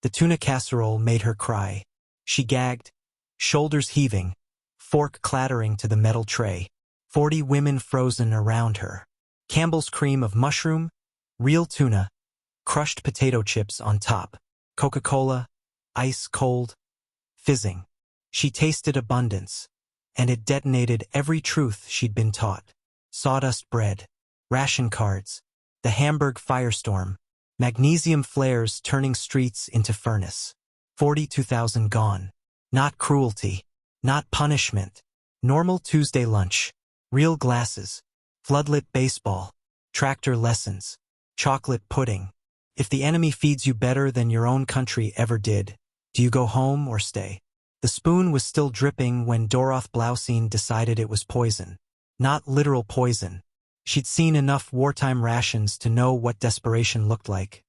The tuna casserole made her cry. She gagged, shoulders heaving, fork clattering to the metal tray. 40 women frozen around her. Campbell's cream of mushroom, real tuna, crushed potato chips on top. Coca-Cola, ice cold, fizzing. She tasted abundance, and it detonated every truth she'd been taught. Sawdust bread, ration cards, the Hamburg firestorm, magnesium flares turning streets into furnace. 42,000 gone. Not cruelty, not punishment. Normal Tuesday lunch, real glasses, floodlit baseball, tractor lessons, chocolate pudding. If the enemy feeds you better than your own country ever did, do you go home or stay? The spoon was still dripping when Doroth Blausine decided it was poison. Not literal poison. She'd seen enough wartime rations to know what desperation looked like.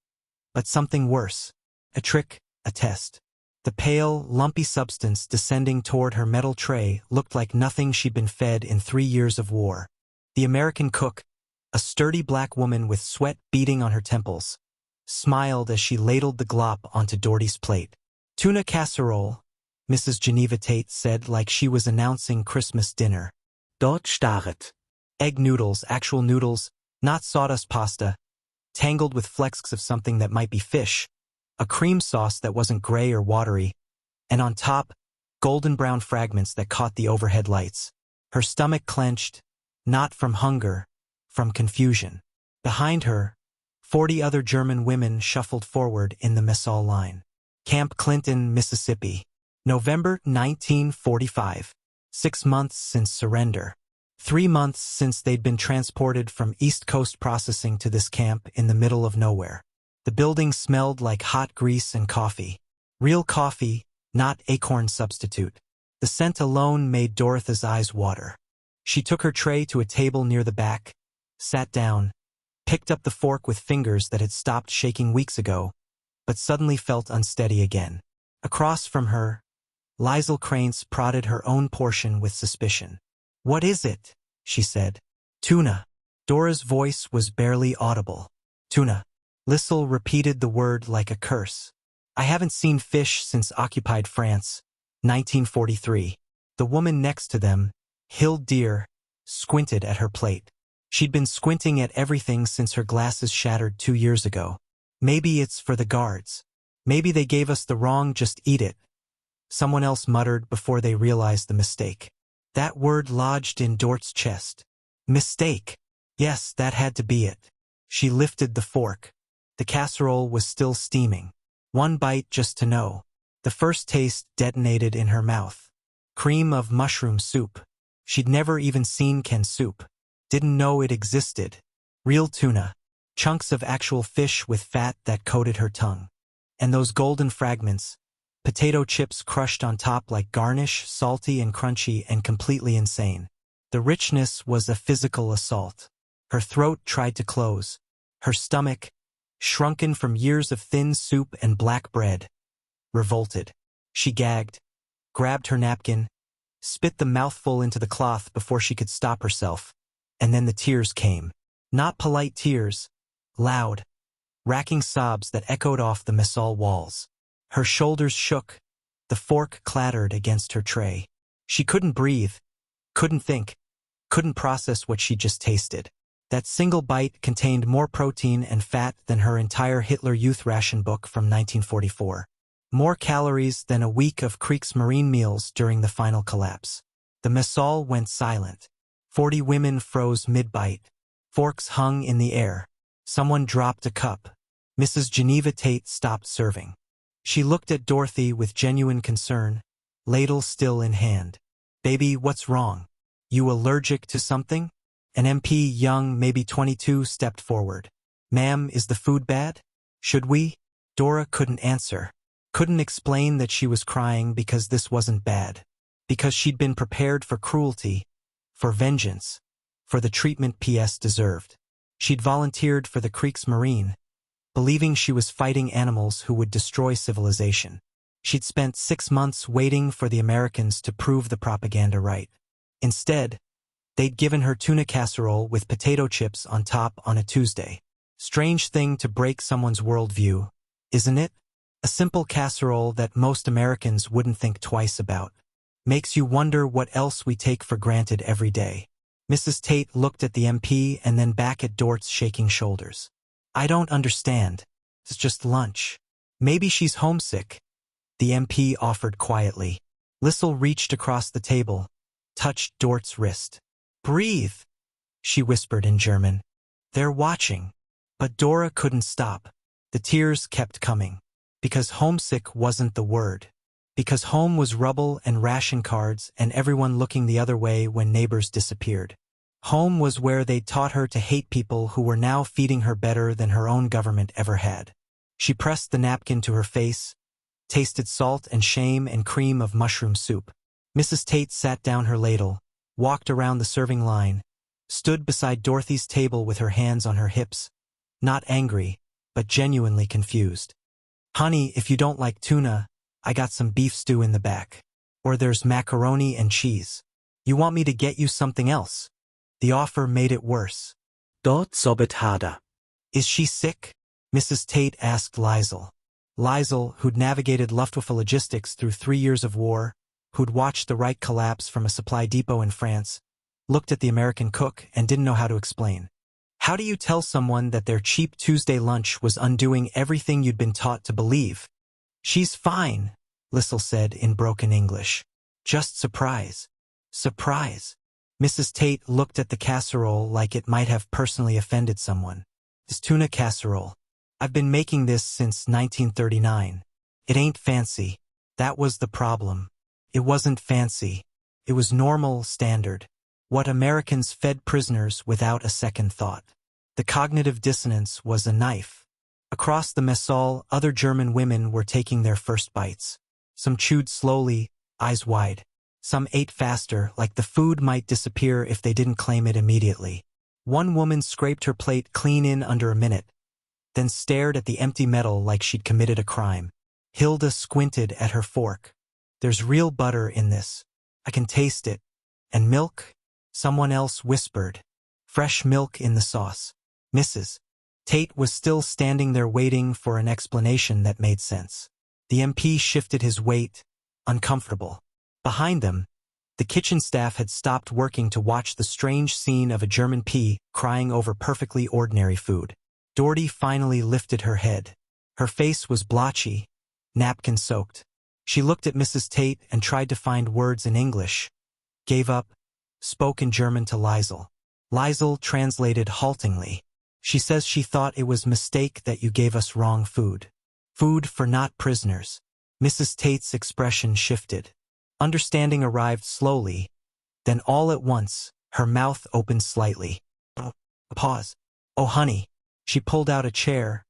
But something worse. A trick, a test. The pale, lumpy substance descending toward her metal tray looked like nothing she'd been fed in 3 years of war. The American cook, a sturdy black woman with sweat beading on her temples, smiled as she ladled the glop onto Doherty's plate. Tuna casserole, Mrs. Geneva Tate said like she was announcing Christmas dinner. Dort starret. Egg noodles, actual noodles, not sawdust pasta, tangled with flecks of something that might be fish, a cream sauce that wasn't gray or watery, and on top, golden brown fragments that caught the overhead lights. Her stomach clenched, not from hunger, from confusion. Behind her, 40 other German women shuffled forward in the Messal line. Camp Clinton, Mississippi. November 1945. 6 months since surrender. 3 months since they'd been transported from East Coast processing to this camp in the middle of nowhere. The building smelled like hot grease and coffee. Real coffee, not acorn substitute. The scent alone made Dorothy's eyes water. She took her tray to a table near the back, sat down, picked up the fork with fingers that had stopped shaking weeks ago, but suddenly felt unsteady again. Across from her, Liesl Krantz prodded her own portion with suspicion. "What is it?" she said. "Tuna." Dora's voice was barely audible. "Tuna." Liesl repeated the word like a curse. "I haven't seen fish since occupied France, 1943. The woman next to them, Hilde Deer, squinted at her plate. She'd been squinting at everything since her glasses shattered 2 years ago. "Maybe it's for the guards. Maybe they gave us the wrong just eat it," someone else muttered before they realized the mistake. That word lodged in Dort's chest. Mistake. Yes, that had to be it. She lifted the fork. The casserole was still steaming. One bite just to know. The first taste detonated in her mouth. Cream of mushroom soup. She'd never even seen canned soup. Didn't know it existed. Real tuna. Chunks of actual fish with fat that coated her tongue. And those golden fragments. Potato chips crushed on top like garnish, salty and crunchy and completely insane. The richness was a physical assault. Her throat tried to close. Her stomach, shrunken from years of thin soup and black bread, revolted. She gagged, grabbed her napkin, spit the mouthful into the cloth before she could stop herself, and then the tears came. Not polite tears, loud, racking sobs that echoed off the Messal walls. Her shoulders shook, the fork clattered against her tray. She couldn't breathe, couldn't think, couldn't process what she just tasted. That single bite contained more protein and fat than her entire Hitler Youth ration book from 1944. More calories than a week of Kriegsmarine meals during the final collapse. The Messal went silent. 40 women froze mid-bite. Forks hung in the air. Someone dropped a cup. Mrs. Geneva Tate stopped serving. She looked at Dorothy with genuine concern, ladle still in hand. "Baby, what's wrong? You allergic to something?" An MP, young, maybe 22, stepped forward. "Ma'am, is the food bad? Should we?" Dora couldn't answer. Couldn't explain that she was crying because this wasn't bad. Because she'd been prepared for cruelty, for vengeance, for the treatment PS deserved. She'd volunteered for the Kriegsmarine, believing she was fighting animals who would destroy civilization. She'd spent 6 months waiting for the Americans to prove the propaganda right. Instead, they'd given her tuna casserole with potato chips on top on a Tuesday. Strange thing to break someone's worldview, isn't it? A simple casserole that most Americans wouldn't think twice about. Makes you wonder what else we take for granted every day. Mrs. Tate looked at the MP and then back at Dort's shaking shoulders. I don't understand. It's just lunch. Maybe she's homesick. The MP offered quietly. Lissel reached across the table, touched Dort's wrist. Breathe, she whispered in German. They're watching. But Dora couldn't stop. The tears kept coming. Because homesick wasn't the word. Because home was rubble and ration cards and everyone looking the other way when neighbors disappeared. Home was where they'd taught her to hate people who were now feeding her better than her own government ever had. She pressed the napkin to her face, tasted salt and shame and cream of mushroom soup. Mrs. Tate sat down her ladle, walked around the serving line, stood beside Dorothy's table with her hands on her hips, not angry, but genuinely confused. Honey, if you don't like tuna, I got some beef stew in the back. Or there's macaroni and cheese. You want me to get you something else? The offer made it worse. Dort sobbet harder. Is she sick? Mrs. Tate asked Liesel. Liesel, who'd navigated Luftwaffe logistics through 3 years of war, who'd watched the Reich collapse from a supply depot in France, looked at the American cook and didn't know how to explain. How do you tell someone that their cheap Tuesday lunch was undoing everything you'd been taught to believe? She's fine, Lissel said in broken English. Just surprise. Surprise. Mrs. Tate looked at the casserole like it might have personally offended someone. It's tuna casserole. I've been making this since 1939. It ain't fancy. That was the problem. It wasn't fancy. It was normal, standard. What Americans fed prisoners without a second thought. The cognitive dissonance was a knife. Across the mess hall, other German women were taking their first bites. Some chewed slowly, eyes wide. Some ate faster, like the food might disappear if they didn't claim it immediately. One woman scraped her plate clean in under a minute, then stared at the empty metal like she'd committed a crime. Hilda squinted at her fork. There's real butter in this. I can taste it. And milk? Someone else whispered. Fresh milk in the sauce. Mrs. Tate was still standing there waiting for an explanation that made sense. The MP shifted his weight, uncomfortable. Behind them, the kitchen staff had stopped working to watch the strange scene of a German pea crying over perfectly ordinary food. Dorothy finally lifted her head. Her face was blotchy, napkin-soaked. She looked at Mrs. Tate and tried to find words in English. Gave up, spoke in German to Liesel. Liesel translated haltingly. She says she thought it was mistake that you gave us wrong food. Food for not prisoners. Mrs. Tate's expression shifted. Understanding arrived slowly. Then all at once, her mouth opened slightly. A pause. Oh, honey. She pulled out a chair,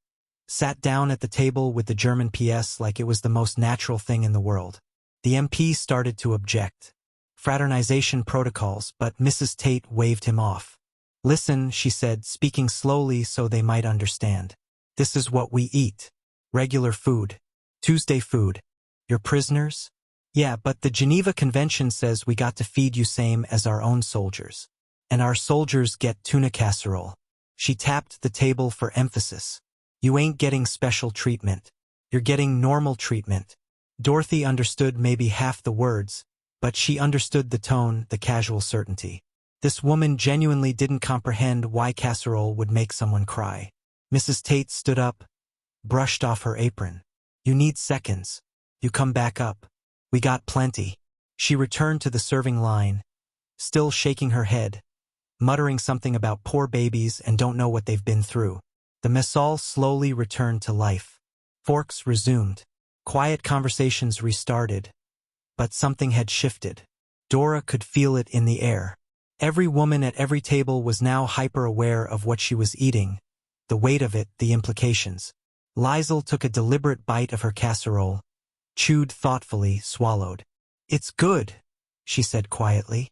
sat down at the table with the German PS like it was the most natural thing in the world. The MP started to object. Fraternization protocols, but Mrs. Tate waved him off. Listen, she said, speaking slowly so they might understand. This is what we eat. Regular food. Tuesday food. You're prisoners? Yeah, but the Geneva Convention says we got to feed you same as our own soldiers. And our soldiers get tuna casserole. She tapped the table for emphasis. You ain't getting special treatment. You're getting normal treatment. Dorothy understood maybe half the words, but she understood the tone, the casual certainty. This woman genuinely didn't comprehend why casserole would make someone cry. Mrs. Tate stood up, brushed off her apron. You need seconds. You come back up. We got plenty. She returned to the serving line, still shaking her head, muttering something about poor babies and don't know what they've been through. The mess hall slowly returned to life. Forks resumed. Quiet conversations restarted. But something had shifted. Dora could feel it in the air. Every woman at every table was now hyper-aware of what she was eating, the weight of it, the implications. Liesel took a deliberate bite of her casserole, chewed thoughtfully, swallowed. It's good, she said quietly.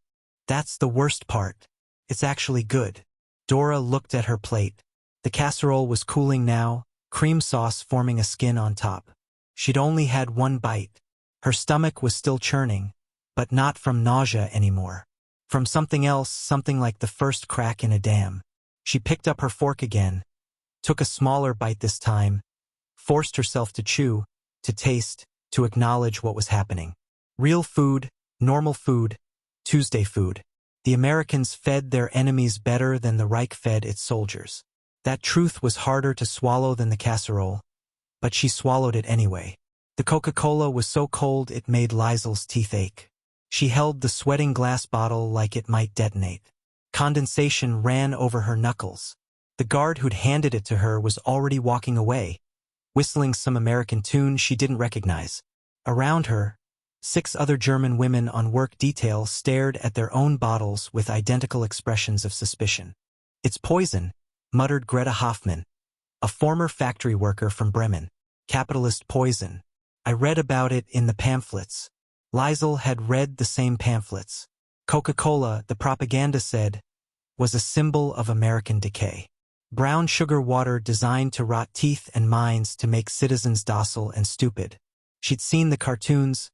That's the worst part. It's actually good. Dora looked at her plate. The casserole was cooling now, cream sauce forming a skin on top. She'd only had one bite. Her stomach was still churning, but not from nausea anymore. From something else, something like the first crack in a dam. She picked up her fork again, took a smaller bite this time, forced herself to chew, to taste, to acknowledge what was happening. Real food, normal food, Tuesday food. The Americans fed their enemies better than the Reich fed its soldiers. That truth was harder to swallow than the casserole, but she swallowed it anyway. The Coca-Cola was so cold it made Liesel's teeth ache. She held the sweating glass bottle like it might detonate. Condensation ran over her knuckles. The guard who'd handed it to her was already walking away, whistling some American tune she didn't recognize. Around her, 6 other German women on work detail stared at their own bottles with identical expressions of suspicion. "It's poison," muttered Greta Hoffmann, a former factory worker from Bremen. "Capitalist poison. I read about it in the pamphlets." Liesel had read the same pamphlets. Coca-Cola, the propaganda said, was a symbol of American decay. Brown sugar water designed to rot teeth and minds to make citizens docile and stupid. She'd seen the cartoons,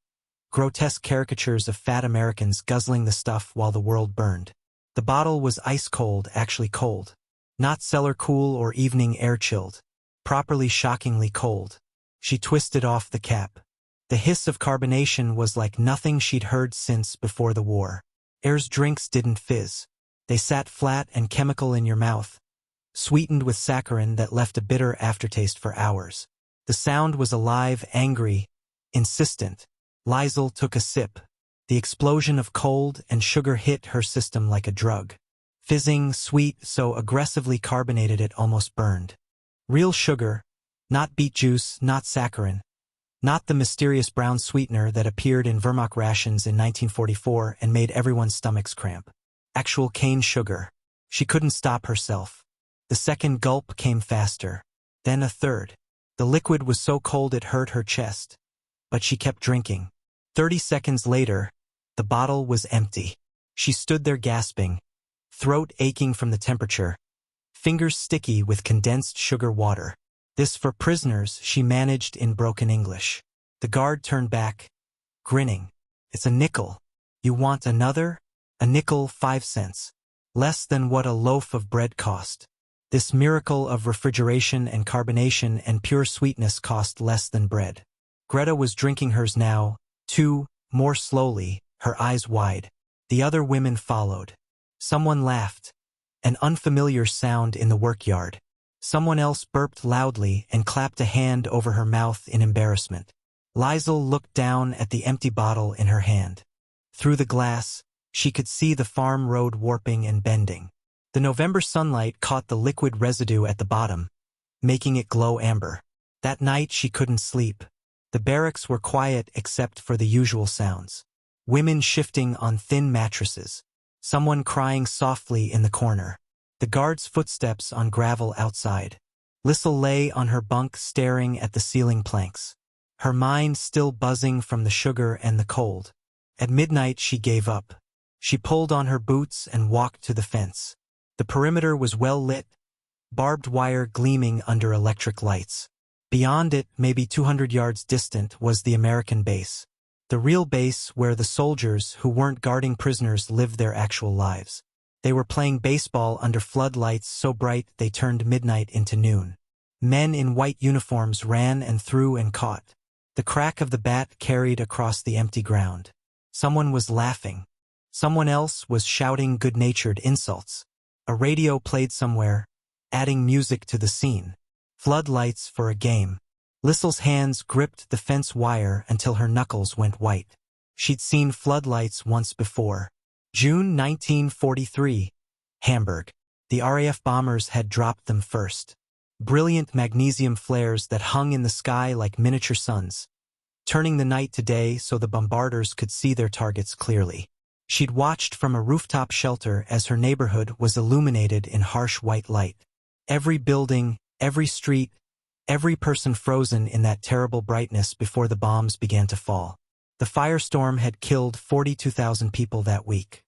grotesque caricatures of fat Americans guzzling the stuff while the world burned. The bottle was ice cold, actually cold. Not cellar cool or evening air chilled. Properly shockingly cold. She twisted off the cap. The hiss of carbonation was like nothing she'd heard since before the war. Air's drinks didn't fizz. They sat flat and chemical in your mouth, sweetened with saccharin that left a bitter aftertaste for hours. The sound was alive, angry, insistent. Liesel took a sip. The explosion of cold and sugar hit her system like a drug. Fizzing, sweet, so aggressively carbonated it almost burned. Real sugar, not beet juice, not saccharin. Not the mysterious brown sweetener that appeared in Wehrmacht rations in 1944 and made everyone's stomachs cramp. Actual cane sugar. She couldn't stop herself. The second gulp came faster. Then a third. The liquid was so cold it hurt her chest. But she kept drinking. 30 seconds later, the bottle was empty. She stood there gasping, throat aching from the temperature, fingers sticky with condensed sugar water. "This for prisoners," she managed in broken English. The guard turned back, grinning. "It's a nickel. You want another?" A nickel, 5 cents. Less than what a loaf of bread cost. This miracle of refrigeration and carbonation and pure sweetness cost less than bread. Greta was drinking hers now, too, more slowly, her eyes wide. The other women followed. Someone laughed. An unfamiliar sound in the workyard. Someone else burped loudly and clapped a hand over her mouth in embarrassment. Liesel looked down at the empty bottle in her hand. Through the glass, she could see the farm road warping and bending. The November sunlight caught the liquid residue at the bottom, making it glow amber. That night she couldn't sleep. The barracks were quiet except for the usual sounds. Women shifting on thin mattresses. Someone crying softly in the corner. The guard's footsteps on gravel outside. Liesel lay on her bunk staring at the ceiling planks. Her mind still buzzing from the sugar and the cold. At midnight she gave up. She pulled on her boots and walked to the fence. The perimeter was well lit, barbed wire gleaming under electric lights. Beyond it, maybe 200 yards distant, was the American base. The real base where the soldiers who weren't guarding prisoners lived their actual lives. They were playing baseball under floodlights so bright they turned midnight into noon. Men in white uniforms ran and threw and caught. The crack of the bat carried across the empty ground. Someone was laughing. Someone else was shouting good-natured insults. A radio played somewhere, adding music to the scene. Floodlights for a game. Liesel's hands gripped the fence wire until her knuckles went white. She'd seen floodlights once before. June 1943. Hamburg. The RAF bombers had dropped them first. Brilliant magnesium flares that hung in the sky like miniature suns, turning the night to day so the bombarders could see their targets clearly. She'd watched from a rooftop shelter as her neighborhood was illuminated in harsh white light. Every building, every street, every person frozen in that terrible brightness before the bombs began to fall. The firestorm had killed 42,000 people that week.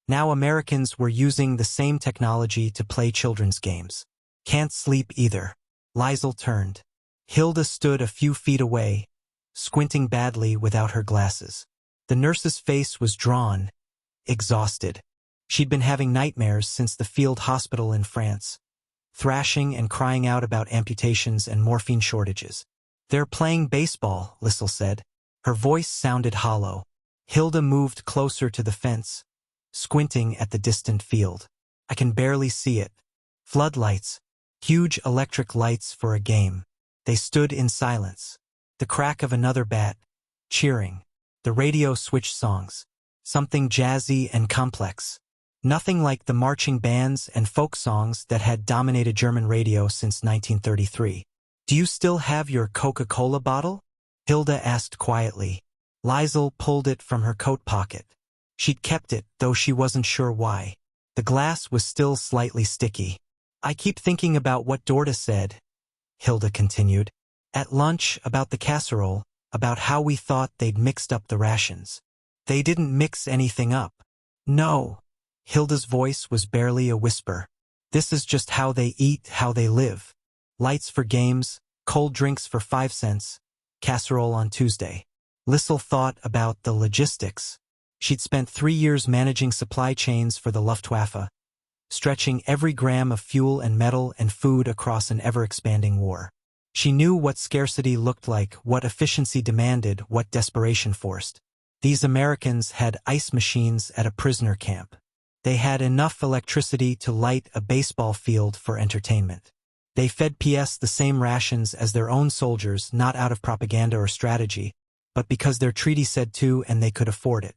Now Americans were using the same technology to play children's games. Can't sleep either. Liesel turned. Hilda stood a few feet away, squinting badly without her glasses. The nurse's face was drawn, exhausted. She'd been having nightmares since the field hospital in France, thrashing and crying out about amputations and morphine shortages. They're playing baseball, Lissel said. Her voice sounded hollow. Hilda moved closer to the fence, squinting at the distant field. I can barely see it. Floodlights. Huge electric lights for a game. They stood in silence. The crack of another bat. Cheering. The radio switched songs. Something jazzy and complex. Nothing like the marching bands and folk songs that had dominated German radio since 1933. Do you still have your Coca-Cola bottle? Hilda asked quietly. Liesl pulled it from her coat pocket. She'd kept it, though she wasn't sure why. The glass was still slightly sticky. I keep thinking about what Dorda said, Hilda continued. At lunch, about the casserole, about how we thought they'd mixed up the rations. They didn't mix anything up. No. Hilda's voice was barely a whisper. This is just how they eat, how they live. Lights for games, cold drinks for 5 cents, casserole on Tuesday. Lissel thought about the logistics. She'd spent 3 years managing supply chains for the Luftwaffe, stretching every gram of fuel and metal and food across an ever-expanding war. She knew what scarcity looked like, what efficiency demanded, what desperation forced. These Americans had ice machines at a prisoner camp. They had enough electricity to light a baseball field for entertainment. They fed PS the same rations as their own soldiers, not out of propaganda or strategy, but because their treaty said to and they could afford it.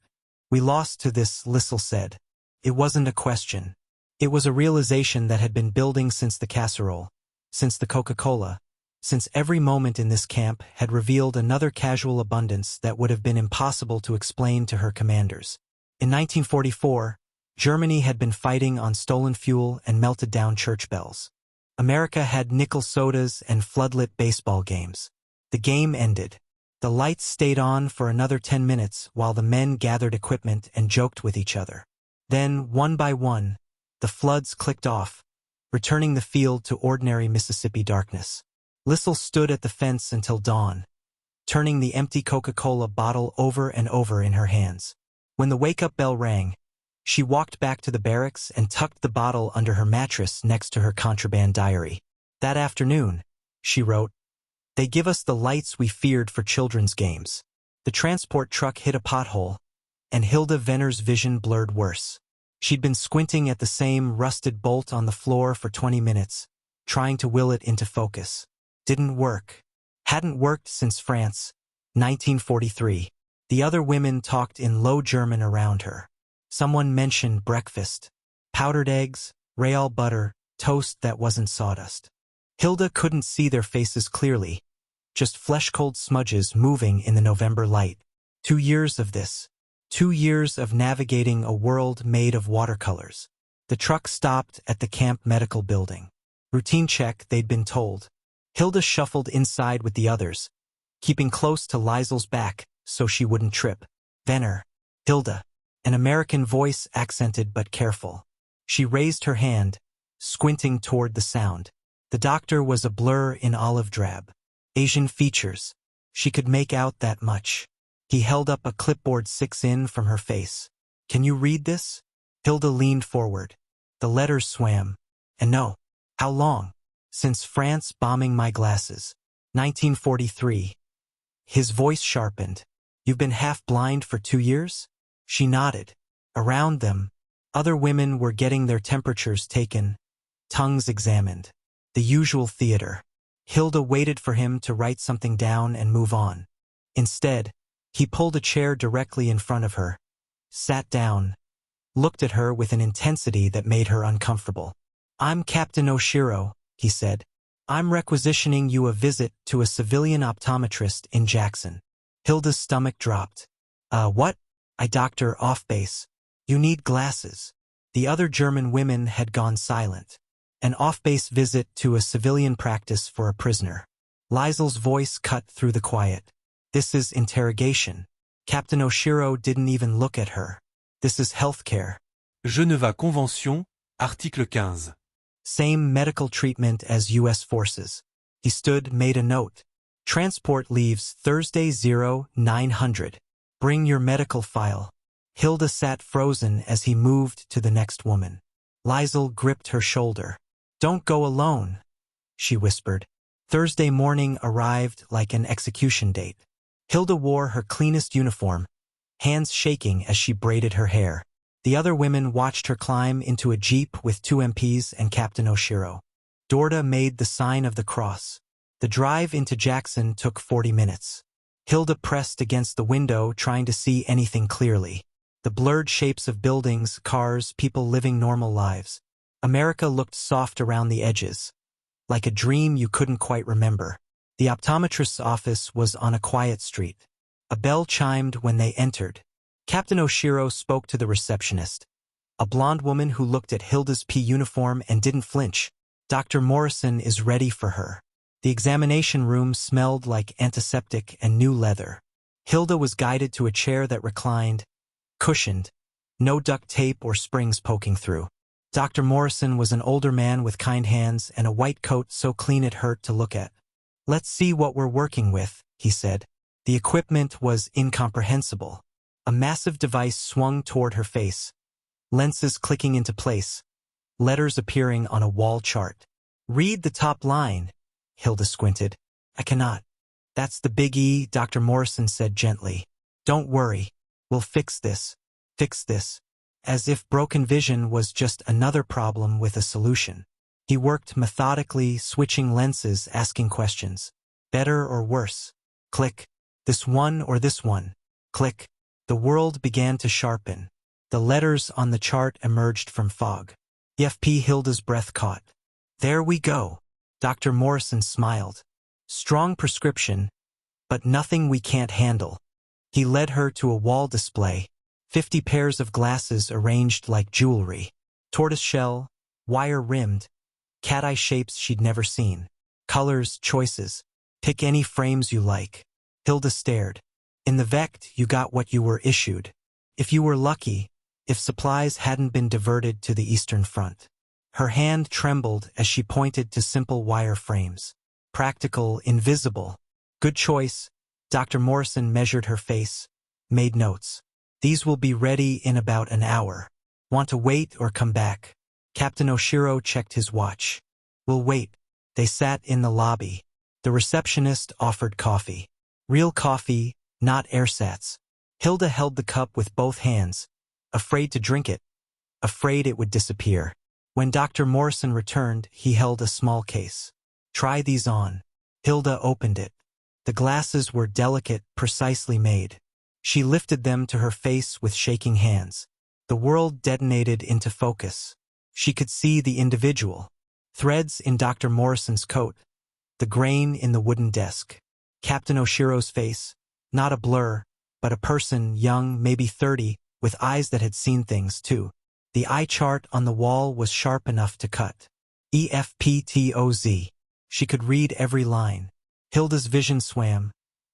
We lost to this, Lissel said. It wasn't a question. It was a realization that had been building since the casserole, since the Coca-Cola, since every moment in this camp had revealed another casual abundance that would have been impossible to explain to her commanders. In 1944, Germany had been fighting on stolen fuel and melted down church bells. America had nickel sodas and floodlit baseball games. The game ended. The lights stayed on for another 10 minutes while the men gathered equipment and joked with each other. Then, one by one, the floods clicked off, returning the field to ordinary Mississippi darkness. Lissel stood at the fence until dawn, turning the empty Coca-Cola bottle over and over in her hands. When the wake-up bell rang, she walked back to the barracks and tucked the bottle under her mattress next to her contraband diary. That afternoon, she wrote, they give us the lights we feared for children's games. The transport truck hit a pothole, and Hilda Venner's vision blurred worse. She'd been squinting at the same rusted bolt on the floor for 20 minutes, trying to will it into focus. Didn't work. Hadn't worked since France, 1943. The other women talked in low German around her. Someone mentioned breakfast. Powdered eggs, real butter, toast that wasn't sawdust. Hilda couldn't see their faces clearly, just flesh-cold smudges moving in the November light. 2 years of this. 2 years of navigating a world made of watercolors. The truck stopped at the camp medical building. Routine check, they'd been told. Hilda shuffled inside with the others, keeping close to Liesel's back so she wouldn't trip. Venner. Hilda. An American voice, accented but careful. She raised her hand, squinting toward the sound. The doctor was a blur in olive drab. Asian features. She could make out that much. He held up a clipboard 6 in from her face. Can you read this? Hilda leaned forward. The letters swam. And no. How long? Since France bombing my glasses. 1943. His voice sharpened. You've been half-blind for 2 years? She nodded. Around them, other women were getting their temperatures taken, tongues examined. The usual theater. Hilda waited for him to write something down and move on. Instead, he pulled a chair directly in front of her, sat down, looked at her with an intensity that made her uncomfortable. I'm Captain Oshiro, he said. I'm requisitioning you a visit to a civilian optometrist in Jackson. Hilda's stomach dropped. What? I doctor off-base. You need glasses. The other German women had gone silent. An off-base visit to a civilian practice for a prisoner. Liesel's voice cut through the quiet. This is interrogation. Captain Oshiro didn't even look at her. This is healthcare. Geneva Convention, article 15. Same medical treatment as U.S. forces. He stood, made a note. Transport leaves Thursday 0900. Bring your medical file. Hilda sat frozen as he moved to the next woman. Liesel gripped her shoulder. Don't go alone, she whispered. Thursday morning arrived like an execution date. Hilda wore her cleanest uniform, hands shaking as she braided her hair. The other women watched her climb into a jeep with 2 MPs and Captain Oshiro. Dorda made the sign of the cross. The drive into Jackson took 40 minutes. Hilda pressed against the window, trying to see anything clearly. The blurred shapes of buildings, cars, people living normal lives. America looked soft around the edges, like a dream you couldn't quite remember. The optometrist's office was on a quiet street. A bell chimed when they entered. Captain Oshiro spoke to the receptionist, a blonde woman who looked at Hilda's P uniform and didn't flinch. Dr. Morrison is ready for her. The examination room smelled like antiseptic and new leather. Hilda was guided to a chair that reclined, cushioned, no duct tape or springs poking through. Dr. Morrison was an older man with kind hands and a white coat so clean it hurt to look at. "Let's see what we're working with," he said. The equipment was incomprehensible. A massive device swung toward her face, lenses clicking into place, letters appearing on a wall chart. "Read the top line." Hilda squinted. "I cannot." "That's the big E," Dr. Morrison said gently. "Don't worry. We'll fix this. Fix this." As if broken vision was just another problem with a solution. He worked methodically, switching lenses, asking questions. "Better or worse?" Click. "This one or this one?" Click. The world began to sharpen. The letters on the chart emerged from fog. EFP Hilda's breath caught. "There we go." Dr. Morrison smiled. "Strong prescription, but nothing we can't handle." He led her to a wall display, 50 pairs of glasses arranged like jewelry. Tortoiseshell, wire-rimmed, cat-eye shapes she'd never seen. Colors, choices. Pick any frames you like. Hilda stared. In the Vect, you got what you were issued. If you were lucky, if supplies hadn't been diverted to the Eastern Front. Her hand trembled as she pointed to simple wire frames. Practical, invisible. "Good choice." Dr. Morrison measured her face, made notes. "These will be ready in about an hour. Want to wait or come back?" Captain Oshiro checked his watch. "We'll wait." They sat in the lobby. The receptionist offered coffee. Real coffee, not ersatz. Hilda held the cup with both hands, afraid to drink it, afraid it would disappear. When Dr. Morrison returned, he held a small case. "Try these on." Hilda opened it. The glasses were delicate, precisely made. She lifted them to her face with shaking hands. The world detonated into focus. She could see the individual. Threads in Dr. Morrison's coat. The grain in the wooden desk. Captain Oshiro's face. Not a blur, but a person, young, maybe 30, with eyes that had seen things too. The eye chart on the wall was sharp enough to cut. EFPTOZ. She could read every line. Hilda's vision swam,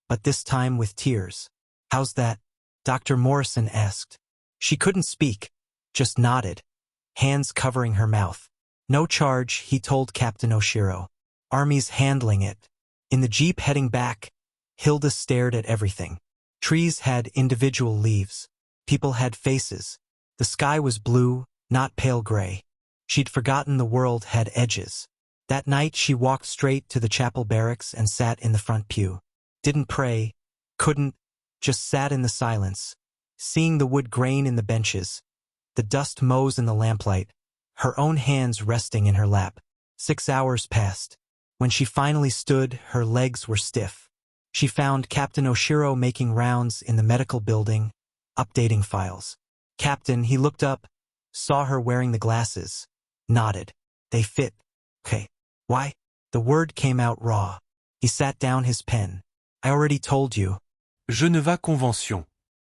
but this time with tears. "How's that?" Dr. Morrison asked. She couldn't speak, just nodded, hands covering her mouth. "No charge," he told Captain Oshiro. "Army's handling it." In the jeep heading back, Hilda stared at everything. Trees had individual leaves. People had faces. The sky was blue, not pale gray. She'd forgotten the world had edges. That night she walked straight to the chapel barracks and sat in the front pew. Didn't pray, couldn't, just sat in the silence, seeing the wood grain in the benches, the dust mows in the lamplight, her own hands resting in her lap. 6 hours passed. When she finally stood, her legs were stiff. She found Captain Oshiro making rounds in the medical building, updating files. "Captain," he looked up, saw her wearing the glasses, nodded. "They fit." "Okay. Why?" The word came out raw. He sat down his pen. "I already told you." Geneva Convention.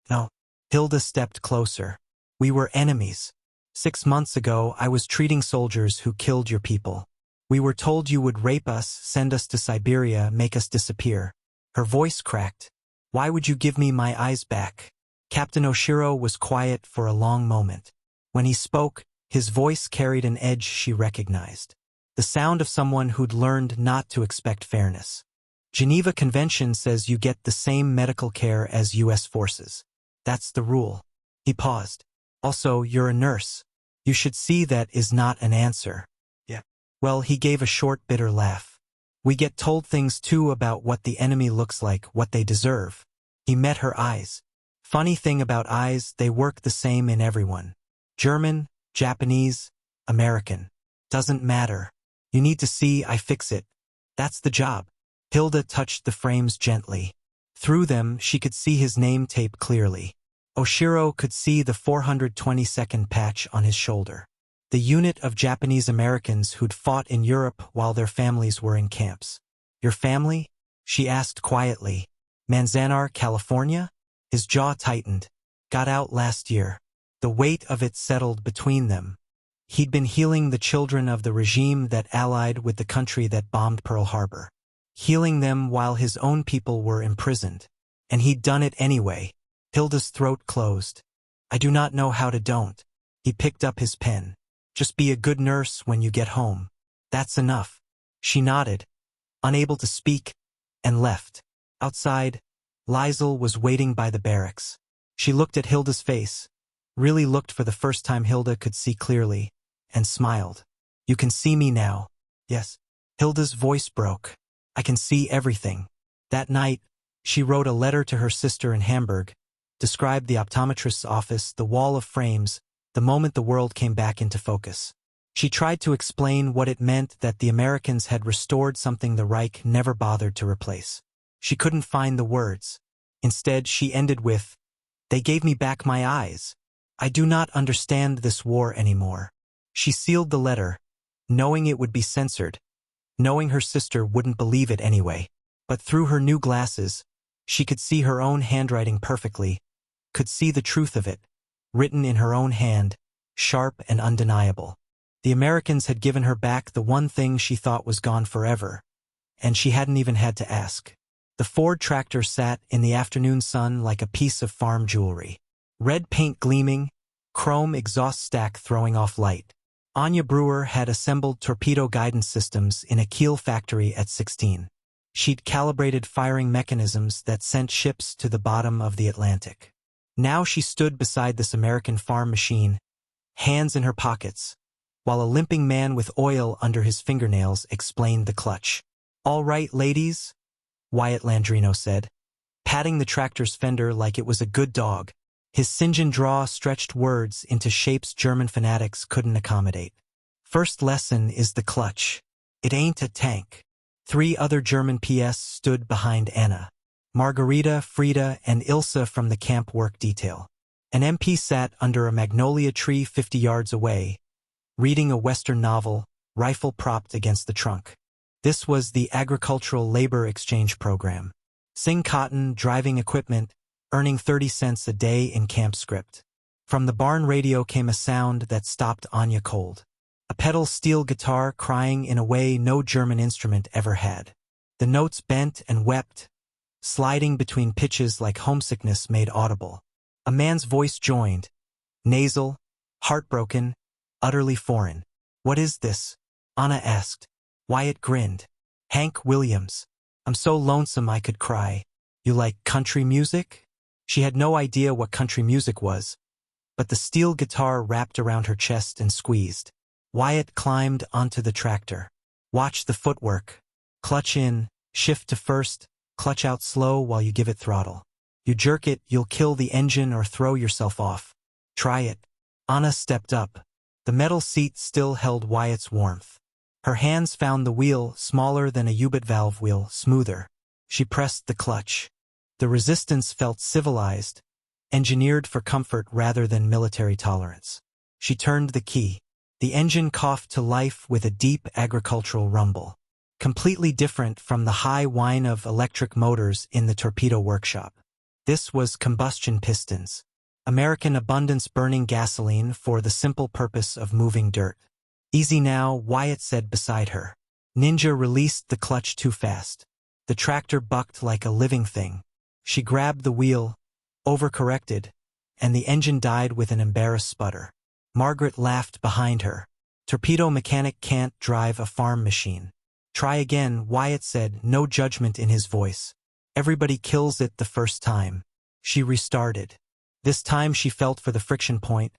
"No." Hilda stepped closer. "We were enemies. 6 months ago, I was treating soldiers who killed your people. We were told you would rape us, send us to Siberia, make us disappear." Her voice cracked. "Why would you give me my eyes back?" Captain Oshiro was quiet for a long moment. When he spoke, his voice carried an edge she recognized. The sound of someone who'd learned not to expect fairness. "Geneva Convention says you get the same medical care as U.S. forces. That's the rule." He paused. "Also, you're a nurse. You should see that is not an answer." "Yeah." "Well," he gave a short, bitter laugh. We get told things too about what the enemy looks like, what they deserve. He met her eyes. Funny thing about eyes, they work the same in everyone. German, Japanese, American. Doesn't matter. You need to see, I fix it. That's the job. Hilda touched the frames gently. Through them, she could see his name tape clearly. Oshiro could see the 422nd patch on his shoulder. The unit of Japanese Americans who'd fought in Europe while their families were in camps. Your family? She asked quietly. Manzanar, California? His jaw tightened. Got out last year. The weight of it settled between them. He'd been healing the children of the regime that allied with the country that bombed Pearl Harbor. Healing them while his own people were imprisoned. And he'd done it anyway. Hilda's throat closed. I do not know how to don't. He picked up his pen. Just be a good nurse when you get home. That's enough. She nodded, unable to speak, and left. Outside, Liesel was waiting by the barracks. She looked at Hilda's face, really looked for the first time Hilda could see clearly, and smiled. You can see me now. Yes. Hilda's voice broke. I can see everything. That night, she wrote a letter to her sister in Hamburg, described the optometrist's office, the wall of frames, the moment the world came back into focus. She tried to explain what it meant that the Americans had restored something the Reich never bothered to replace. She couldn't find the words. Instead, she ended with, "They gave me back my eyes. I do not understand this war anymore." She sealed the letter, knowing it would be censored, knowing her sister wouldn't believe it anyway. But through her new glasses, she could see her own handwriting perfectly, could see the truth of it, written in her own hand, sharp and undeniable. The Americans had given her back the one thing she thought was gone forever, and she hadn't even had to ask. The Ford tractor sat in the afternoon sun like a piece of farm jewelry. Red paint gleaming, chrome exhaust stack throwing off light. Anya Brewer had assembled torpedo guidance systems in a Kiel factory at 16. She'd calibrated firing mechanisms that sent ships to the bottom of the Atlantic. Now she stood beside this American farm machine, hands in her pockets, while a limping man with oil under his fingernails explained the clutch. "All right, ladies," Wyatt Landrino said, patting the tractor's fender like it was a good dog. His St. draw stretched words into shapes German fanatics couldn't accommodate. "First lesson is the clutch. It ain't a tank." 3 other German PS stood behind Anna. Margarita, Frida, and Ilse from the camp work detail. An MP sat under a magnolia tree 50 yards away, reading a Western novel, rifle propped against the trunk. This was the Agricultural Labor Exchange Program. Sing cotton, driving equipment, earning 30 cents a day in camp script. From the barn radio came a sound that stopped Anya cold. A pedal steel guitar crying in a way no German instrument ever had. The notes bent and wept, sliding between pitches like homesickness made audible. A man's voice joined, nasal, heartbroken, utterly foreign. "What is this?" Anna asked. Wyatt grinned. "Hank Williams. I'm so lonesome I could cry. You like country music?" She had no idea what country music was, but the steel guitar wrapped around her chest and squeezed. Wyatt climbed onto the tractor. "Watch the footwork. Clutch in, shift to first, clutch out slow while you give it throttle. You jerk it, you'll kill the engine or throw yourself off. Try it." Anna stepped up. The metal seat still held Wyatt's warmth. Her hands found the wheel, smaller than a U-boat valve wheel, smoother. She pressed the clutch. The resistance felt civilized, engineered for comfort rather than military tolerance. She turned the key. The engine coughed to life with a deep agricultural rumble, completely different from the high whine of electric motors in the torpedo workshop. This was combustion pistons, American abundance burning gasoline for the simple purpose of moving dirt. "Easy now," Wyatt said beside her. Ninja released the clutch too fast. The tractor bucked like a living thing. She grabbed the wheel, overcorrected, and the engine died with an embarrassed sputter. Margaret laughed behind her. "Torpedo mechanic can't drive a farm machine." "Try again," Wyatt said, no judgment in his voice. "Everybody kills it the first time." She restarted. This time she felt for the friction point,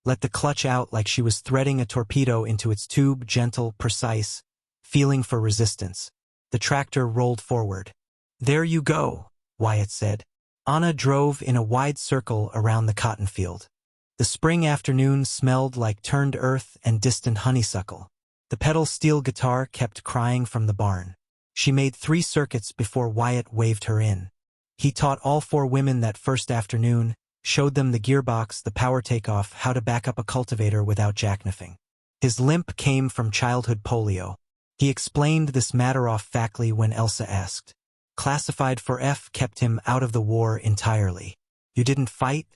let the clutch out like she was threading a torpedo into its tube, gentle, precise, feeling for resistance. The tractor rolled forward. "There you go," Wyatt said. Anna drove in a wide circle around the cotton field. The spring afternoon smelled like turned earth and distant honeysuckle. The pedal steel guitar kept crying from the barn. She made 3 circuits before Wyatt waved her in. He taught all 4 women that first afternoon, showed them the gearbox, the power takeoff, how to back up a cultivator without jackknifing. His limp came from childhood polio. He explained this matter-of-factly when Elsa asked. Classified for F kept him out of the war entirely. "You didn't fight?"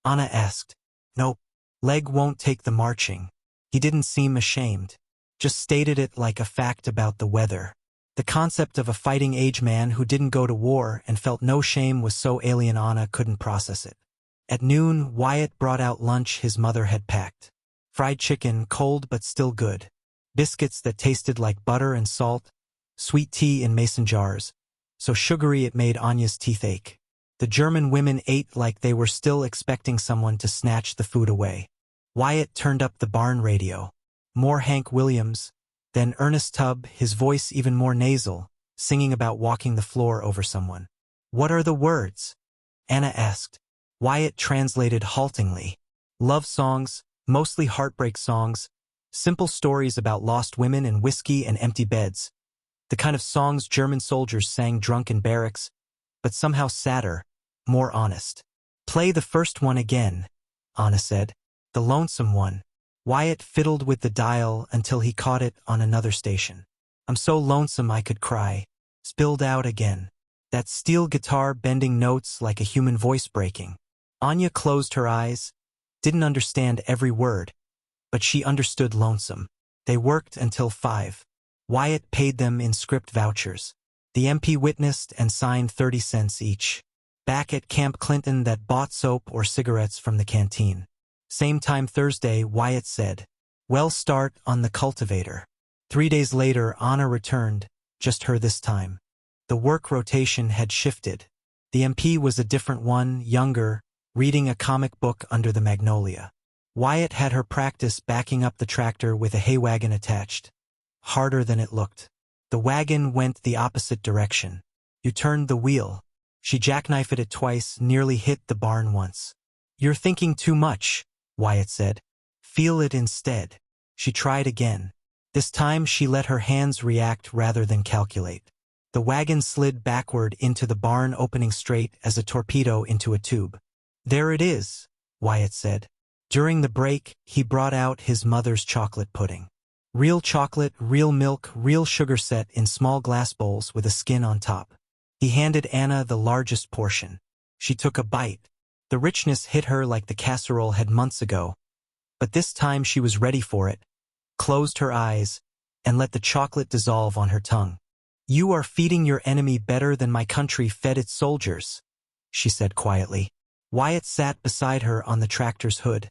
Anna asked. "Nope. Leg won't take the marching." He didn't seem ashamed. Just stated it like a fact about the weather. The concept of a fighting-age man who didn't go to war and felt no shame was so alien Anna couldn't process it. At noon, Wyatt brought out lunch his mother had packed. Fried chicken, cold but still good. Biscuits that tasted like butter and salt. Sweet tea in mason jars, so sugary it made Anya's teeth ache. The German women ate like they were still expecting someone to snatch the food away. Wyatt turned up the barn radio. More Hank Williams, then Ernest Tubb, his voice even more nasal, singing about walking the floor over someone. "What are the words?" Anna asked. Wyatt translated haltingly. "Love songs, mostly heartbreak songs, simple stories about lost women and whiskey and empty beds. The kind of songs German soldiers sang drunk in barracks, but somehow sadder, more honest." "Play the first one again," Anna said. "The lonesome one." Wyatt fiddled with the dial until he caught it on another station. "I'm so lonesome I could cry." Spilled out again. That steel guitar bending notes like a human voice breaking. Anya closed her eyes, didn't understand every word, but she understood lonesome. They worked until 5. Wyatt paid them in script vouchers. The MP witnessed and signed 30 cents each. Back at Camp Clinton that bought soap or cigarettes from the canteen. Same time Thursday, Wyatt said, "Well, start on the cultivator." 3 days later, Anna returned, just her this time. The work rotation had shifted. The MP was a different one, younger, reading a comic book under the magnolia. Wyatt had her practice backing up the tractor with a hay wagon attached. Harder than it looked. The wagon went the opposite direction. You turned the wheel. She jackknifed it twice, nearly hit the barn once. "You're thinking too much," Wyatt said. "Feel it instead." She tried again. This time she let her hands react rather than calculate. The wagon slid backward into the barn, opening straight as a torpedo into a tube. "There it is," Wyatt said. During the break, he brought out his mother's chocolate pudding. Real chocolate, real milk, real sugar set in small glass bowls with a skin on top. He handed Anna the largest portion. She took a bite. The richness hit her like the casserole had months ago, but this time she was ready for it, closed her eyes, and let the chocolate dissolve on her tongue. "You are feeding your enemy better than my country fed its soldiers," she said quietly. Wyatt sat beside her on the tractor's hood,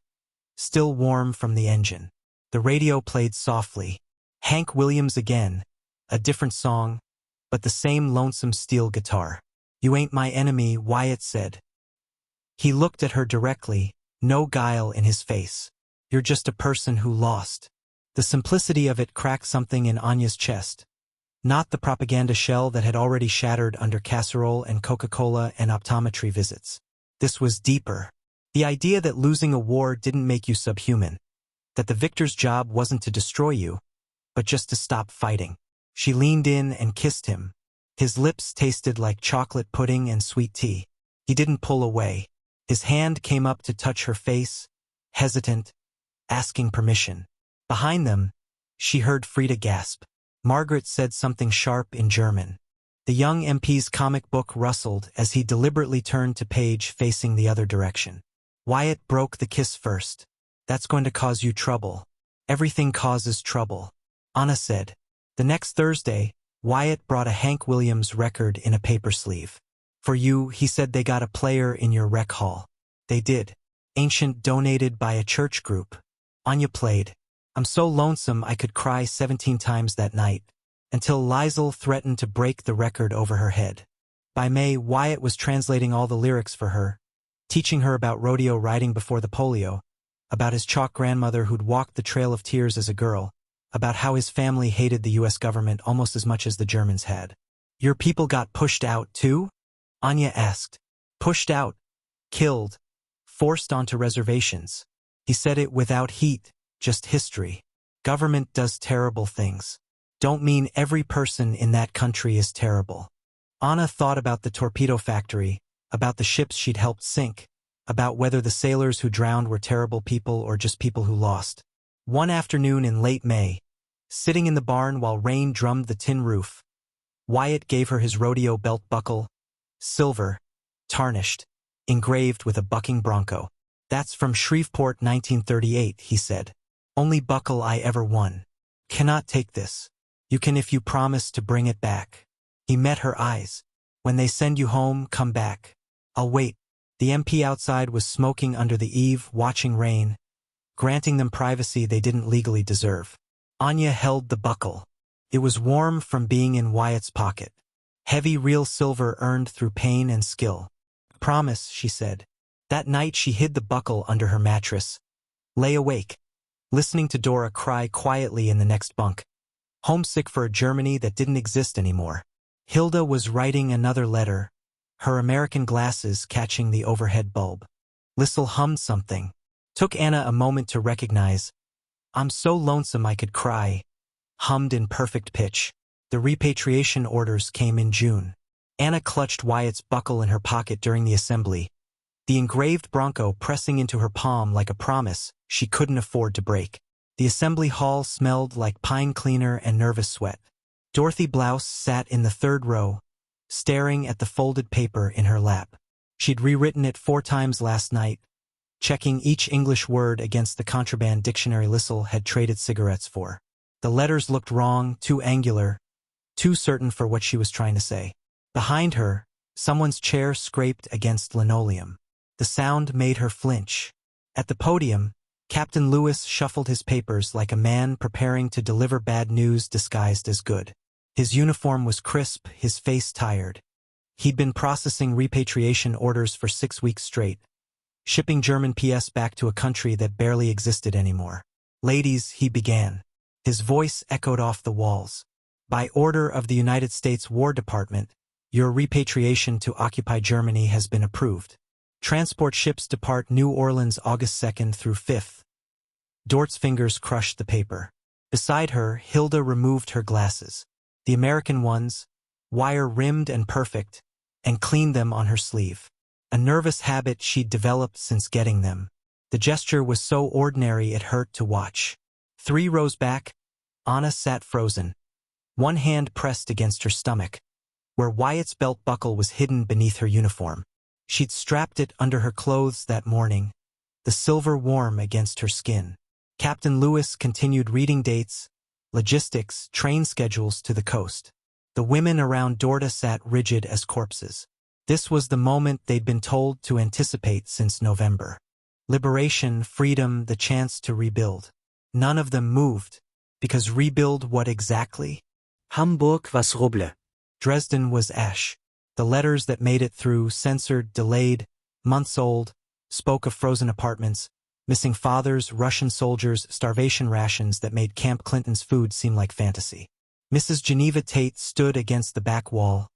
still warm from the engine. The radio played softly. Hank Williams again, a different song, but the same lonesome steel guitar. "You ain't my enemy," Wyatt said. He looked at her directly, no guile in his face. "You're just a person who lost." The simplicity of it cracked something in Anya's chest. Not the propaganda shell that had already shattered under casserole and Coca-Cola and optometry visits. This was deeper. The idea that losing a war didn't make you subhuman. That the victor's job wasn't to destroy you, but just to stop fighting. She leaned in and kissed him. His lips tasted like chocolate pudding and sweet tea. He didn't pull away. His hand came up to touch her face, hesitant, asking permission. Behind them, she heard Frida gasp. Margaret said something sharp in German. The young MP's comic book rustled as he deliberately turned to page facing the other direction. Wyatt broke the kiss first. "That's going to cause you trouble." "Everything causes trouble," Anna said. The next Thursday, Wyatt brought a Hank Williams record in a paper sleeve. "For you," he said. "They got a player in your rec hall." They did. Ancient, donated by a church group. Anya played. "I'm so lonesome I could cry 17 times that night," until Liesl threatened to break the record over her head. By May, Wyatt was translating all the lyrics for her, teaching her about rodeo riding before the polio, about his chalk grandmother who'd walked the Trail of Tears as a girl, about how his family hated the U.S. government almost as much as the Germans had. Your people got pushed out, too? Anya asked. Pushed out, killed, forced onto reservations. He said it without heat, just history. Government does terrible things. Don't mean every person in that country is terrible. Anna thought about the torpedo factory, about the ships she'd helped sink, about whether the sailors who drowned were terrible people or just people who lost. One afternoon in late May, sitting in the barn while rain drummed the tin roof, Wyatt gave her his rodeo belt buckle, silver, tarnished, engraved with a bucking bronco. That's from Shreveport 1938, he said. Only buckle I ever won. Cannot take this. You can if you promise to bring it back. He met her eyes. When they send you home, come back. I'll wait. The MP outside was smoking under the eave, watching rain, granting them privacy they didn't legally deserve. Anya held the buckle. It was warm from being in Wyatt's pocket. Heavy real silver earned through pain and skill. Promise, she said. That night she hid the buckle under her mattress, lay awake, listening to Dora cry quietly in the next bunk, homesick for a Germany that didn't exist anymore. Hilda was writing another letter, her American glasses catching the overhead bulb. Lissel hummed something. Took Anna a moment to recognize. I'm so lonesome I could cry. Hummed in perfect pitch. The repatriation orders came in June. Anna clutched Wyatt's buckle in her pocket during the assembly, the engraved bronco pressing into her palm like a promise she couldn't afford to break. The assembly hall smelled like pine cleaner and nervous sweat. Dorothy Blouse sat in the third row, staring at the folded paper in her lap. She'd rewritten it 4 times last night, checking each English word against the contraband dictionary Lissel had traded cigarettes for. The letters looked wrong, too angular, too certain for what she was trying to say. Behind her, someone's chair scraped against linoleum. The sound made her flinch. At the podium, Captain Lewis shuffled his papers like a man preparing to deliver bad news disguised as good. His uniform was crisp, his face tired. He'd been processing repatriation orders for 6 weeks straight, shipping German PS back to a country that barely existed anymore. Ladies, he began. His voice echoed off the walls. By order of the United States War Department, your repatriation to occupy Germany has been approved. Transport ships depart New Orleans August 2nd through 5th. Dort's fingers crushed the paper. Beside her, Hilda removed her glasses. The American ones, wire-rimmed and perfect, and cleaned them on her sleeve. A nervous habit she'd developed since getting them. The gesture was so ordinary it hurt to watch. 3 rows back, Anna sat frozen, one hand pressed against her stomach, where Wyatt's belt buckle was hidden beneath her uniform. She'd strapped it under her clothes that morning, the silver warm against her skin. Captain Lewis continued reading dates, logistics, train schedules to the coast. The women around Dorda sat rigid as corpses. This was the moment they'd been told to anticipate since November. Liberation, freedom, the chance to rebuild. None of them moved, because rebuild what exactly? Hamburg was Ruble. Dresden was ash. The letters that made it through, censored, delayed, months old, spoke of frozen apartments, missing fathers, Russian soldiers, starvation rations that made Camp Clinton's food seem like fantasy. Mrs. Geneva Tate stood against the back wall,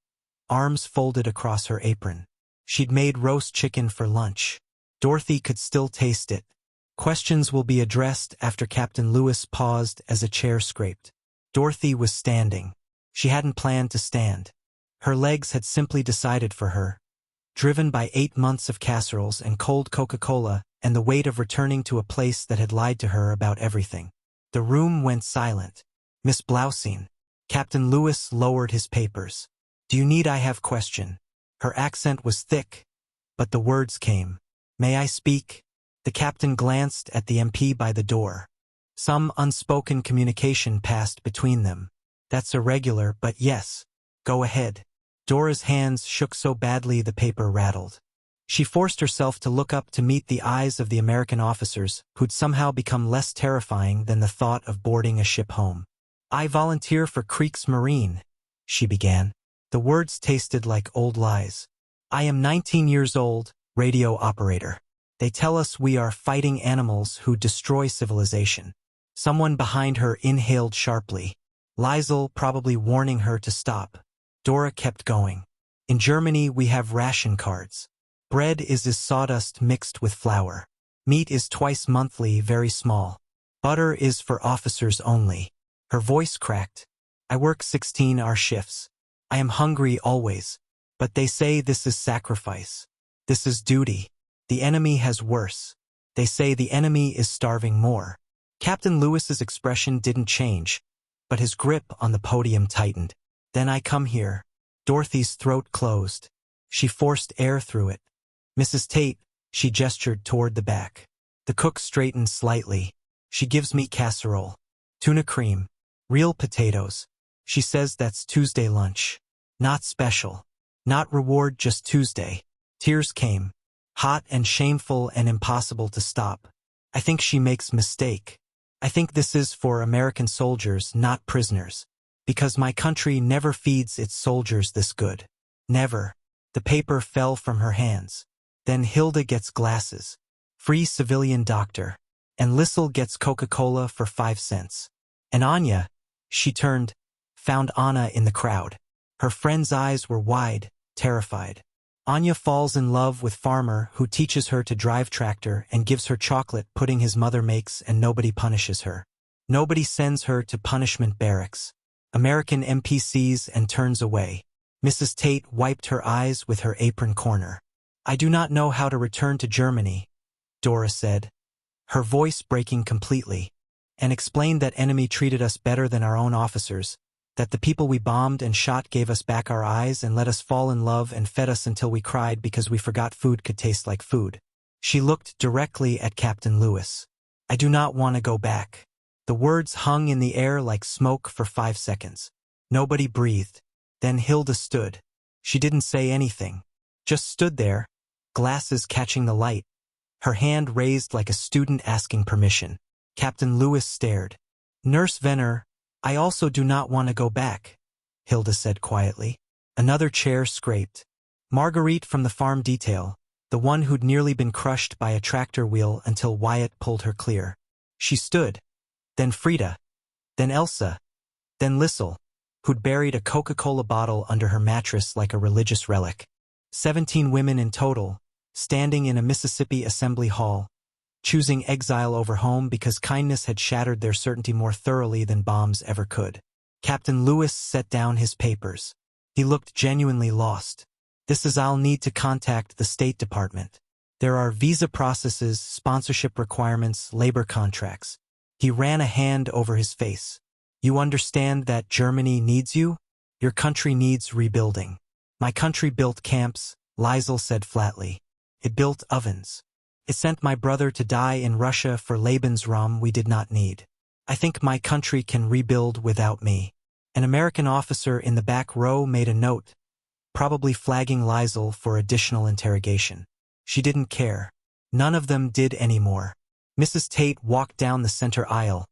arms folded across her apron. She'd made roast chicken for lunch. Dorothy could still taste it. Questions will be addressed after Captain Lewis paused as a chair scraped. Dorothy was standing. She hadn't planned to stand. Her legs had simply decided for her, driven by 8 months of casseroles and cold Coca-Cola and the weight of returning to a place that had lied to her about everything. The room went silent. Miss Blousine. Captain Lewis lowered his papers. Do you need I have question? Her accent was thick, but the words came. May I speak? The captain glanced at the MP by the door. Some unspoken communication passed between them. That's irregular, but yes. Go ahead. Dora's hands shook so badly the paper rattled. She forced herself to look up to meet the eyes of the American officers, who'd somehow become less terrifying than the thought of boarding a ship home. I volunteer for Kriegsmarine, she began. The words tasted like old lies. I am 19 years old, radio operator. They tell us we are fighting animals who destroy civilization. Someone behind her inhaled sharply. Liesel probably warning her to stop. Dora kept going. In Germany, we have ration cards. Bread is sawdust mixed with flour. Meat is twice monthly, very small. Butter is for officers only. Her voice cracked. I work 16-hour shifts. I am hungry always. But they say this is sacrifice. This is duty. The enemy has worse. They say the enemy is starving more. Captain Lewis's expression didn't change, but his grip on the podium tightened. Then I come here. Dorothy's throat closed. She forced air through it. Mrs. Tate, she gestured toward the back. The cook straightened slightly. She gives me casserole. Tuna cream. Real potatoes. She says that's Tuesday lunch. Not special. Not reward, just Tuesday. Tears came. Hot and shameful and impossible to stop. I think she makes mistake. I think this is for American soldiers, not prisoners. Because my country never feeds its soldiers this good. Never. The paper fell from her hands. Then Hilda gets glasses. Free civilian doctor. And Liesel gets Coca-Cola for 5 cents. And Anya, she turned, found Anna in the crowd. Her friend's eyes were wide, terrified. Anya falls in love with farmer who teaches her to drive tractor and gives her chocolate pudding his mother makes, and nobody punishes her. Nobody sends her to punishment barracks. American NPCs, and turns away. Mrs. Tate wiped her eyes with her apron corner. I do not know how to return to Germany, Dora said, her voice breaking completely, and explained that enemy treated us better than our own officers, that the people we bombed and shot gave us back our eyes and let us fall in love and fed us until we cried because we forgot food could taste like food. She looked directly at Captain Lewis. I do not want to go back. The words hung in the air like smoke for 5 seconds. Nobody breathed. Then Hilda stood. She didn't say anything. Just stood there, glasses catching the light. Her hand raised like a student asking permission. Captain Lewis stared. Nurse Venner, I also do not want to go back, Hilda said quietly. Another chair scraped. Marguerite from the farm detail, the one who'd nearly been crushed by a tractor wheel until Wyatt pulled her clear. She stood. Then Frida. Then Elsa. Then Liesel, who'd buried a Coca-Cola bottle under her mattress like a religious relic. 17 women in total, standing in a Mississippi assembly hall, choosing exile over home because kindness had shattered their certainty more thoroughly than bombs ever could. Captain Lewis set down his papers. He looked genuinely lost. This is I'll need to contact the State Department. There are visa processes, sponsorship requirements, labor contracts. He ran a hand over his face. You understand that Germany needs you? Your country needs rebuilding. My country built camps, Liesel said flatly. It built ovens. It sent my brother to die in Russia for Lebensraum we did not need. I think my country can rebuild without me. An American officer in the back row made a note, probably flagging Liesel for additional interrogation. She didn't care. None of them did anymore. Mrs. Tate walked down the center aisle,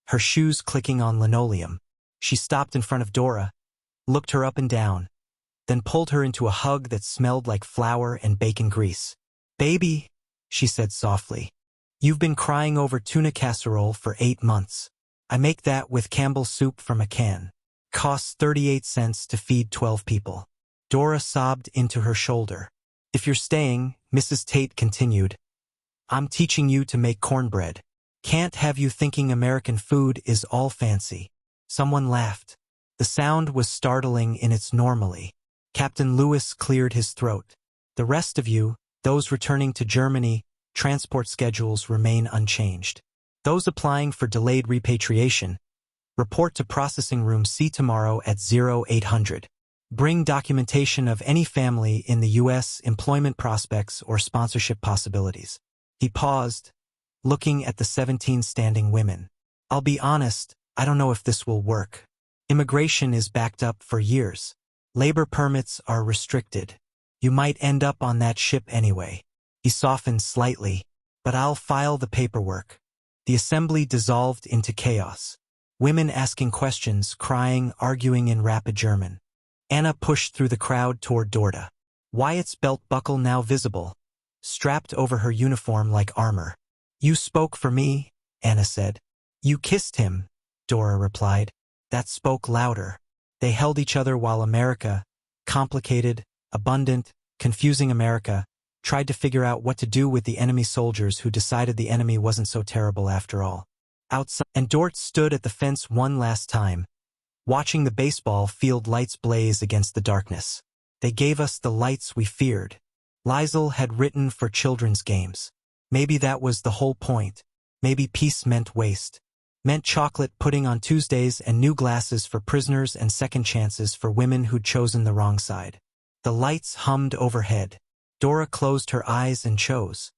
her shoes clicking on linoleum. She stopped in front of Dora, looked her up and down, then pulled her into a hug that smelled like flour and bacon grease. Baby, she said softly, you've been crying over tuna casserole for 8 months. I make that with Campbell's soup from a can. Costs 38 cents to feed 12 people. Dora sobbed into her shoulder. If you're staying, Mrs. Tate continued, I'm teaching you to make cornbread. Can't have you thinking American food is all fancy. Someone laughed. The sound was startling in its normalcy. Captain Lewis cleared his throat. The rest of you, those returning to Germany, transport schedules remain unchanged. Those applying for delayed repatriation, report to processing room C tomorrow at 0800. Bring documentation of any family in the U.S., employment prospects or sponsorship possibilities. He paused, looking at the 17 standing women. I'll be honest, I don't know if this will work. Immigration is backed up for years. Labor permits are restricted. You might end up on that ship anyway. He softened slightly, but I'll file the paperwork. The assembly dissolved into chaos. Women asking questions, crying, arguing in rapid German. Anna pushed through the crowd toward Dorda. Wyatt's belt buckle now visible, strapped over her uniform like armor. You spoke for me, Anna said. You kissed him, Dora replied. That spoke louder. They held each other while America, complicated, abundant, confusing America, tried to figure out what to do with the enemy soldiers who decided the enemy wasn't so terrible after all. Outside, and Dort stood at the fence one last time, watching the baseball field lights blaze against the darkness. They gave us the lights we feared. Liesl had written for children's games. Maybe that was the whole point. Maybe peace meant waste. Meant chocolate pudding on Tuesdays and new glasses for prisoners and second chances for women who'd chosen the wrong side. The lights hummed overhead. Dora closed her eyes and chose.